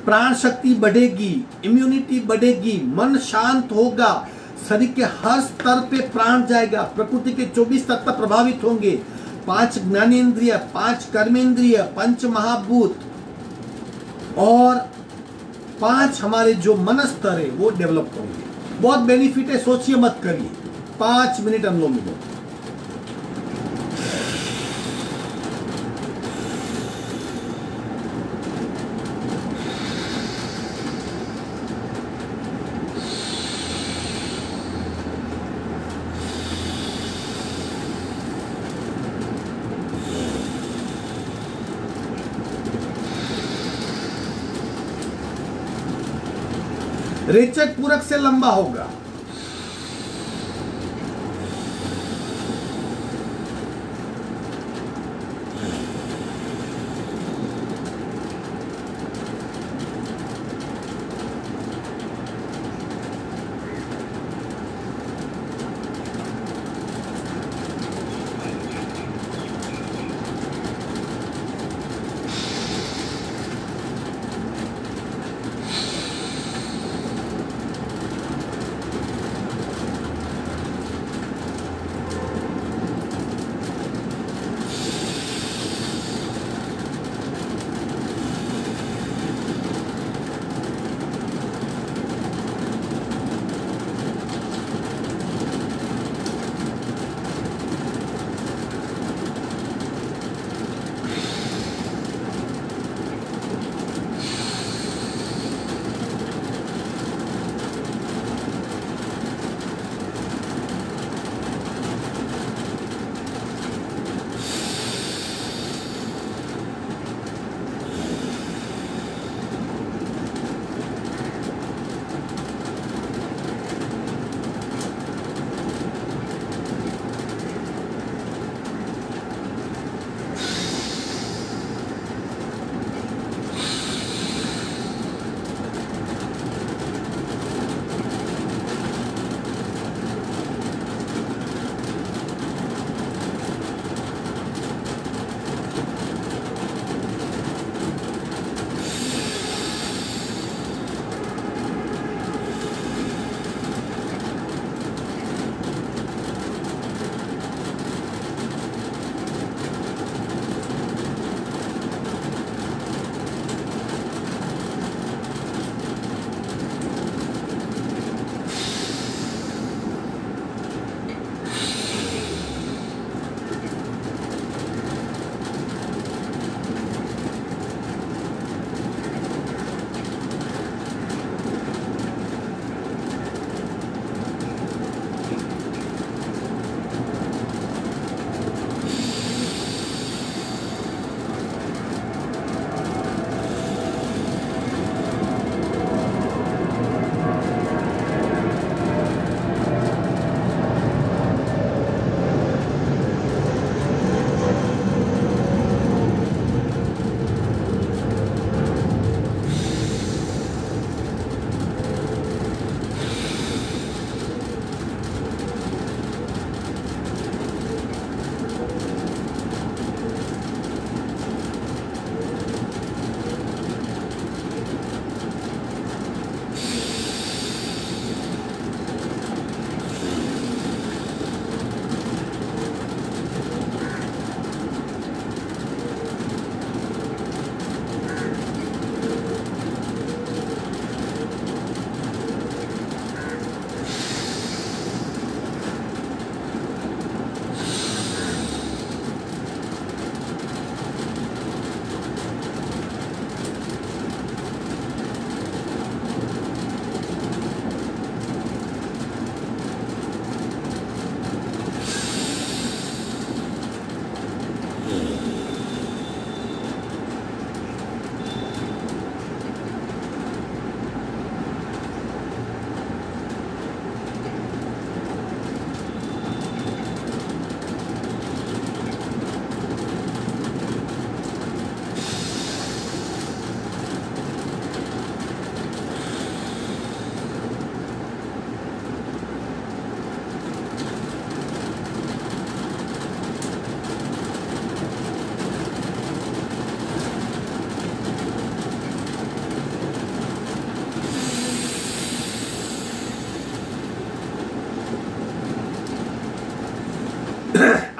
Speaker 1: प्राण शक्ति बढ़ेगी, इम्यूनिटी बढ़ेगी, मन शांत होगा, शरीर के हर स्तर पे प्राण जाएगा, प्रकृति के 24 तत्व प्रभावित होंगे, 5 ज्ञानेंद्रिय, 5 कर्मेंद्रिय, 5 महाभूत और 5 हमारे जो मन स्तर है वो डेवलप होंगे। बहुत बेनिफिट है, सोचिए मत करिए। 5 मिनट अनुलोम विलोम। रेचक पूरक से लंबा होगा।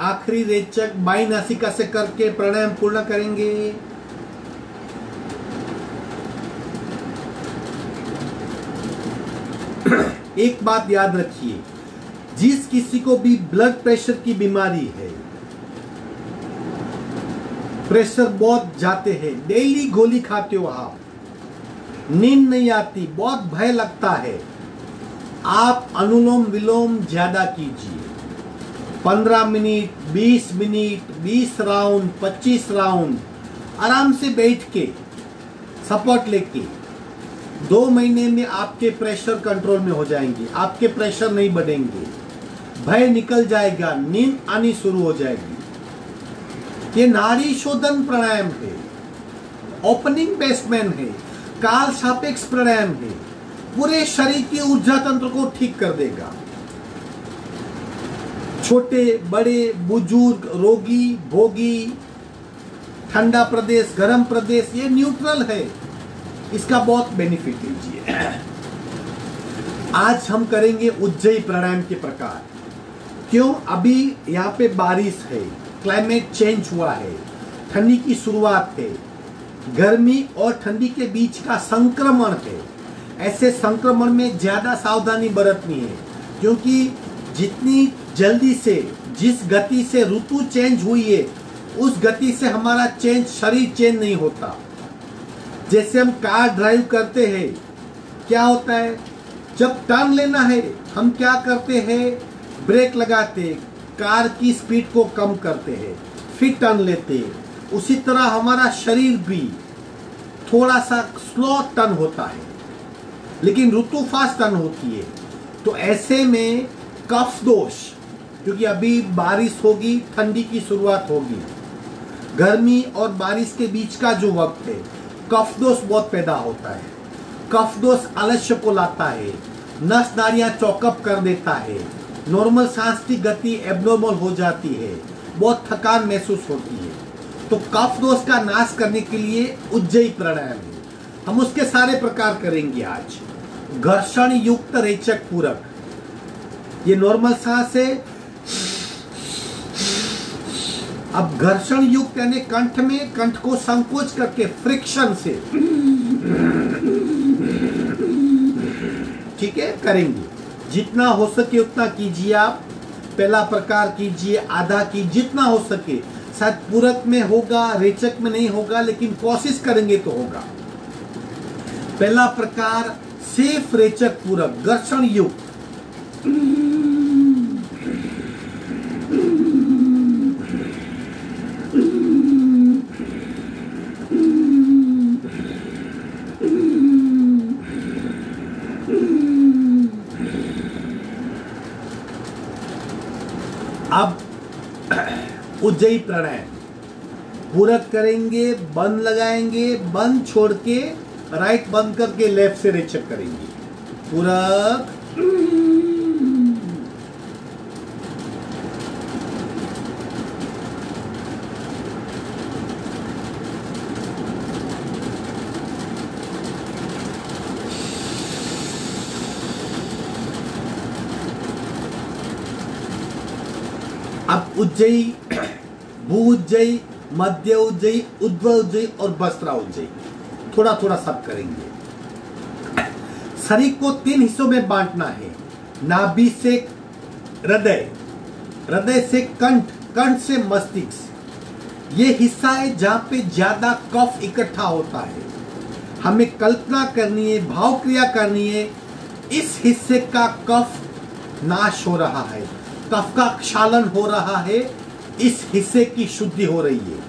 Speaker 2: आखिरी रेचक बाई नासिका से करके प्राणायाम पूर्ण करेंगे। एक बात याद रखिए, जिस किसी को भी ब्लड प्रेशर की बीमारी है, प्रेशर बहुत जाते हैं, डेली गोली खाते हो आप, नींद नहीं आती, बहुत भय लगता है, आप अनुलोम विलोम ज्यादा कीजिए। 15 मिनट, 20 मिनट, 20 राउंड, 25 राउंड आराम से बैठ के सपोर्ट लेके 2 महीने में आपके प्रेशर कंट्रोल में हो जाएंगे, आपके प्रेशर नहीं बढ़ेंगे, भय निकल जाएगा, नींद आनी शुरू हो जाएगी। ये नाड़ी शोधन प्राणायाम है, ओपनिंग बेसमेंट है, काल सापेक्ष प्राणायाम है, पूरे शरीर की ऊर्जा तंत्र को ठीक कर देगा। छोटे बड़े बुजुर्ग, रोगी भोगी, ठंडा प्रदेश गर्म प्रदेश, ये न्यूट्रल है, इसका बहुत बेनिफिट लीजिए। आज हम करेंगे उज्जयी प्राणायाम के प्रकार। क्यों? अभी यहाँ पे बारिश है, क्लाइमेट चेंज हुआ है, ठंडी की शुरुआत है, गर्मी और ठंडी के बीच का संक्रमण है। ऐसे संक्रमण में ज्यादा सावधानी बरतनी है, क्योंकि जितनी जल्दी से, जिस गति से ऋतु चेंज हुई है, उस गति से हमारा शरीर चेंज नहीं होता। जैसे हम कार ड्राइव करते हैं, क्या होता है, जब टर्न लेना है हम क्या करते हैं, ब्रेक लगाते, कार की स्पीड को कम करते हैं, फिर टर्न लेते हैं। उसी तरह हमारा शरीर भी थोड़ा सा स्लो टर्न होता है, लेकिन ऋतु फास्ट टर्न होती है। तो ऐसे में कफ दोष, क्योंकि अभी बारिश होगी, ठंडी की शुरुआत होगी, गर्मी और बारिश के बीच का जो वक्त है, कफ दोष बहुत पैदा होता है। कफ दोष आलस्य को लाता है, नस नाड़ियां चौकअप कर देता है, नॉर्मल सांस की गति एब्नॉर्मल हो जाती है, बहुत थकान महसूस होती है। तो कफ दोष का नाश करने के लिए उज्जयी प्राणायाम है, हम उसके सारे प्रकार करेंगे आज। घर्षण युक्त रेचक पूरक, ये नॉर्मल सांस है। अब घर्षण युक्त यानी कंठ में, कंठ को संकोच करके फ्रिक्शन से, ठीक है, करेंगे। जितना हो सके उतना कीजिए आप। पहला प्रकार कीजिए, आधा कीजिए, जितना हो सके। शायद पूरक में होगा, रेचक में नहीं होगा, लेकिन कोशिश करेंगे तो होगा। पहला प्रकार सिर्फ रेचक पूरक, घर्षण युक्त। अब उज्जयी प्राणायाम पूरक करेंगे, बंद लगाएंगे, बंद छोड़ के राइट बंद करके लेफ्ट से रेचक करेंगे। पूरक, अब उज्जयी, भू उज्जयी, मध्य उज्जयी, उद्व उज्जयी और वस्त्रा उज्जयी, थोड़ा थोड़ा सब करेंगे। शरीर को 3 हिस्सों में बांटना है। नाभि से हृदय, हृदय से कंठ, कंठ से मस्तिष्क। ये हिस्सा है जहां पे ज्यादा कफ इकट्ठा होता है। हमें कल्पना करनी है, भाव क्रिया करनी है, इस हिस्से का कफ नाश हो रहा है, कफ का क्षालन हो रहा है, इस हिस्से की शुद्धि हो रही है।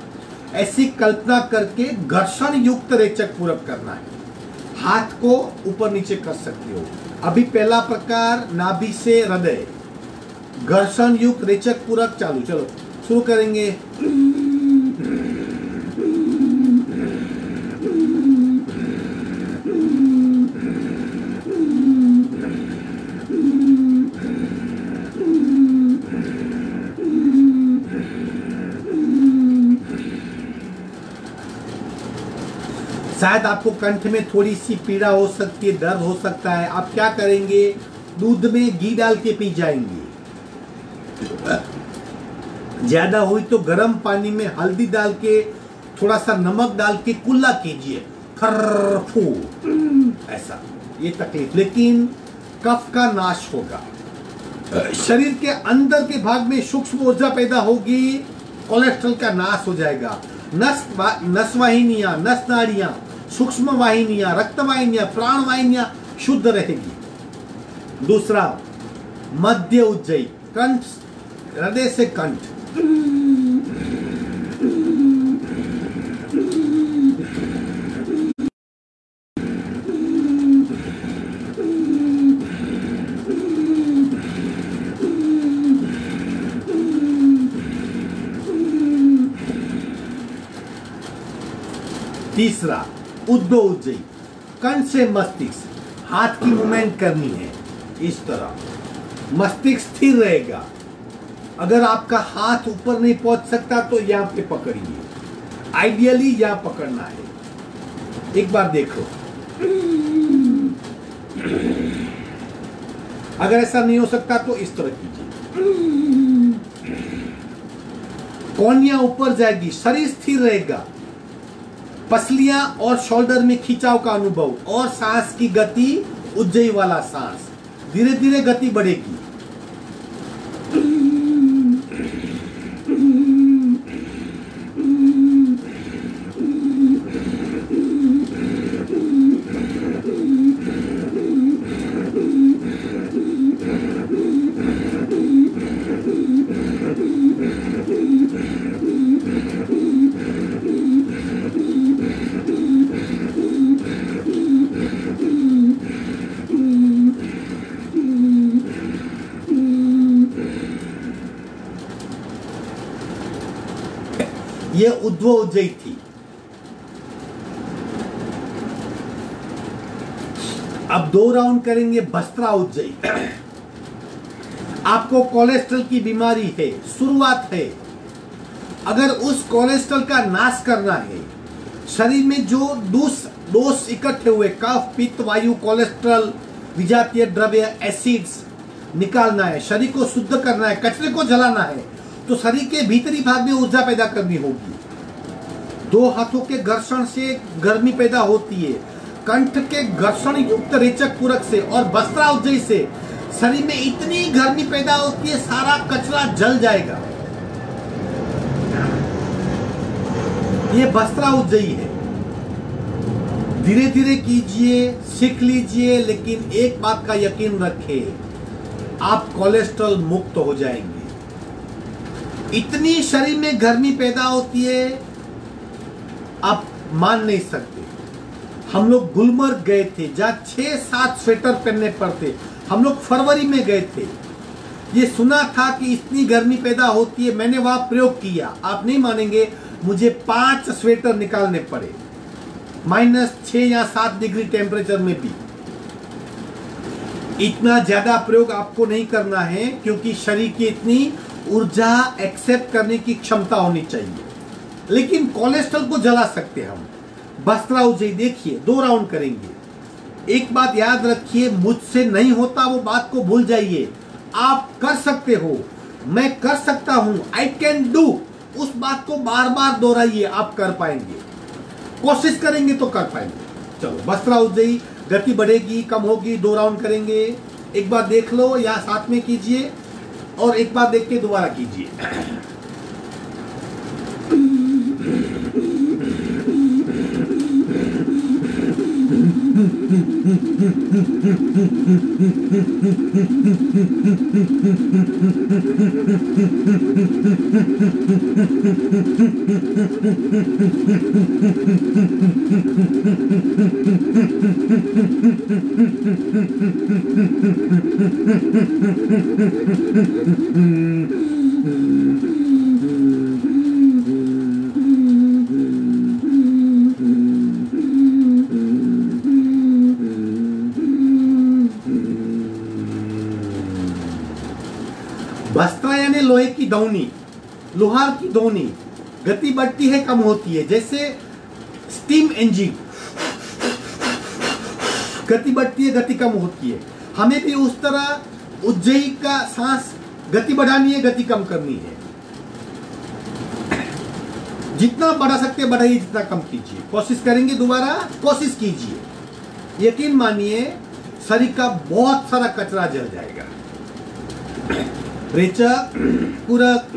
Speaker 2: ऐसी कल्पना करके घर्षण युक्त रेचक पूरक करना है। हाथ को ऊपर नीचे कर सकते हो। अभी पहला प्रकार नाभि से हृदय, घर्षण युक्त रेचक पूरक चालू। चलो शुरू करेंगे। शायद आपको कंठ में थोड़ी सी पीड़ा हो सकती है, दर्द हो सकता है। आप क्या करेंगे, दूध में घी डाल के पी जाएंगे। ज्यादा हुई तो गर्म पानी में हल्दी डाल के, थोड़ा सा नमक डाल के कुल्ला कीजिए, खर्रफू, ऐसा। ये तकलीफ, लेकिन कफ का नाश होगा। शरीर के अंदर के भाग में सूक्ष्म ऊर्जा पैदा होगी, कोलेस्ट्रॉल का नाश हो जाएगा। नस वाहिनियां, नस नाड़ियां, सूक्ष्म वाहिनियां, रक्त वाहिनियां, प्राण वाहिनियां शुद्ध रहेगी। दूसरा मध्य उज्जयी, कंठ, हृदय से कंठ। तीसरा उद्दो उज्जयी, कंठ से मस्तिष्क, हाथ की मूवमेंट करनी है इस तरह, मस्तिष्क स्थिर रहेगा। अगर आपका हाथ ऊपर नहीं पहुंच सकता तो यहां पे पकड़िए, आइडियली यहां पकड़ना है। एक बार देखो, अगर ऐसा नहीं हो सकता तो इस तरह कीजिए। कोहनियां ऊपर जाएगी, शरीर स्थिर रहेगा, पसलियां और शोल्डर में खिंचाव का अनुभव, और सांस की गति उज्जयी वाला सांस, धीरे धीरे गति बढ़ेगी। ये उद्दो उज्जयी थी। अब 2 राउंड करेंगे भस्त्रा उज्जयी। आपको कोलेस्ट्रॉल की बीमारी है, शुरुआत है। अगर उस कोलेस्ट्रॉल का नाश करना है, शरीर में जो दोष इकट्ठे हुए, कफ, पित्त, वायु, कोलेस्ट्रॉल, विजातीय द्रव्य, एसिड्स निकालना है, शरीर को शुद्ध करना है, कचरे को जलाना है, तो शरीर के भीतरी भाग में ऊर्जा पैदा करनी होगी। 2 हाथों के घर्षण से गर्मी पैदा होती है, कंठ के घर्षण युक्त रेचक पूरक से और भस्त्रा उज्जयी से शरीर में इतनी गर्मी पैदा होती है, सारा कचरा जल जाएगा। ये भस्त्रा उज्जयी है। धीरे धीरे कीजिए, सीख लीजिए, लेकिन एक बात का यकीन रखें, आप कोलेस्ट्रॉल मुक्त हो जाएंगे। इतनी शरीर में गर्मी पैदा होती है, आप मान नहीं सकते। हम लोग गुलमर्ग गए थे, जहां 6-7 स्वेटर पहनने पड़ते। हम लोग फरवरी में गए थे। ये सुना था कि इतनी गर्मी पैदा होती है, मैंने वहां प्रयोग किया। आप नहीं मानेंगे, मुझे 5 स्वेटर निकालने पड़े, -6 या 7 डिग्री टेम्परेचर में भी। इतना ज्यादा प्रयोग आपको नहीं करना है, क्योंकि शरीर की इतनी ऊर्जा एक्सेप्ट करने की क्षमता होनी चाहिए। लेकिन कोलेस्ट्रॉल को जला सकते हम। भस्त्रा उज्जयी देखिए, 2 राउंड करेंगे। एक बात याद रखिए, मुझसे नहीं होता वो बात को भूल जाइए। आप कर सकते हो, मैं कर सकता हूं, आई कैन डू, उस बात को बार बार दोहराइए, आप कर पाएंगे। कोशिश करेंगे तो कर पाएंगे। चलो, भस्त्रा उज्जयी, गति बढ़ेगी, कम होगी। 2 राउंड करेंगे। एक बार देख लो, या साथ में कीजिए, और एक बार देख के दोबारा कीजिए। भस्त्रा यानी लोहे की दौनी, लोहार की दौनी। गति बढ़ती है, कम होती है, जैसे स्टीम इंजन। गति बढ़ती है, गति कम होती है। हमें भी उस तरह उज्जयी का सांस गति बढ़ानी है, गति कम करनी है। जितना बढ़ा सकते बढ़ाइए, जितना कम कीजिए। कोशिश करेंगे, दोबारा कोशिश कीजिए। यकीन मानिए, शरीर का बहुत सारा कचरा जल जाएगा। रेचक, पूरक,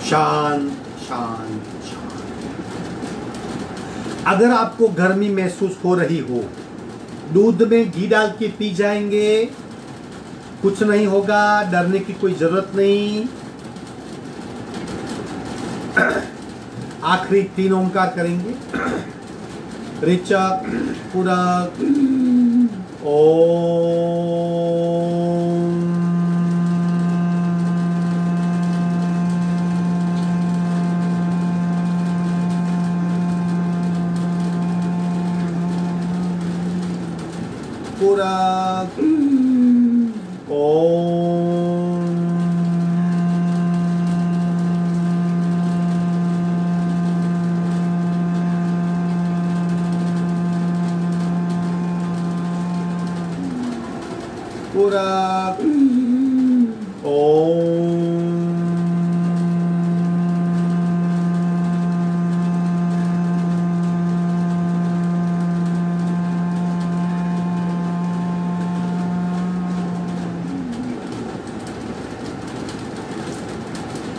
Speaker 2: शांत शांत शांत। अगर आपको गर्मी महसूस हो रही हो, दूध में घी डाल के पी जाएंगे, कुछ नहीं होगा, डरने की कोई जरूरत नहीं। आखिरी 3 ओंकार करेंगे। ऋचक पुरक ओम। पुरक ओम। पुरक ओम।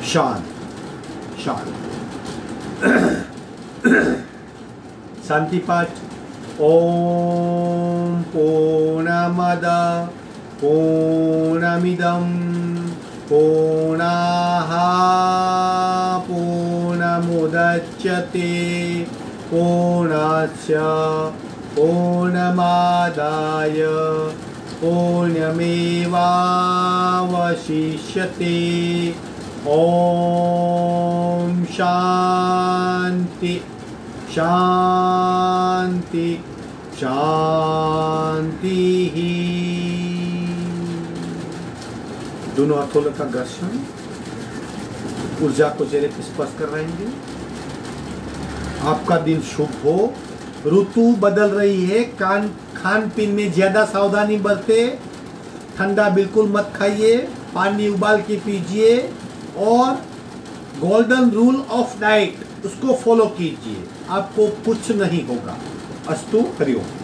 Speaker 2: शांत शांत। शांति पाठ। ओम पूर्णमद पूर्णमिदं पूर्णाः पूर्णमुदच्यते पूर्णस्य पूर्णमादाय पूर्णमेवावशिष्यते। ओम शांति शांति शांति ही। दोनों हाथों का घर्षण ऊर्जा को चेहरे पर स्पर्श कर रहेंगे। आपका दिन शुभ हो। ऋतु बदल रही है, खान पीन में ज्यादा सावधानी बरते। ठंडा बिल्कुल मत खाइए, पानी उबाल के पीजिए और गोल्डन रूल ऑफ डाइट उसको फॉलो कीजिए, आपको कुछ नहीं होगा। अस्तु हरिओम।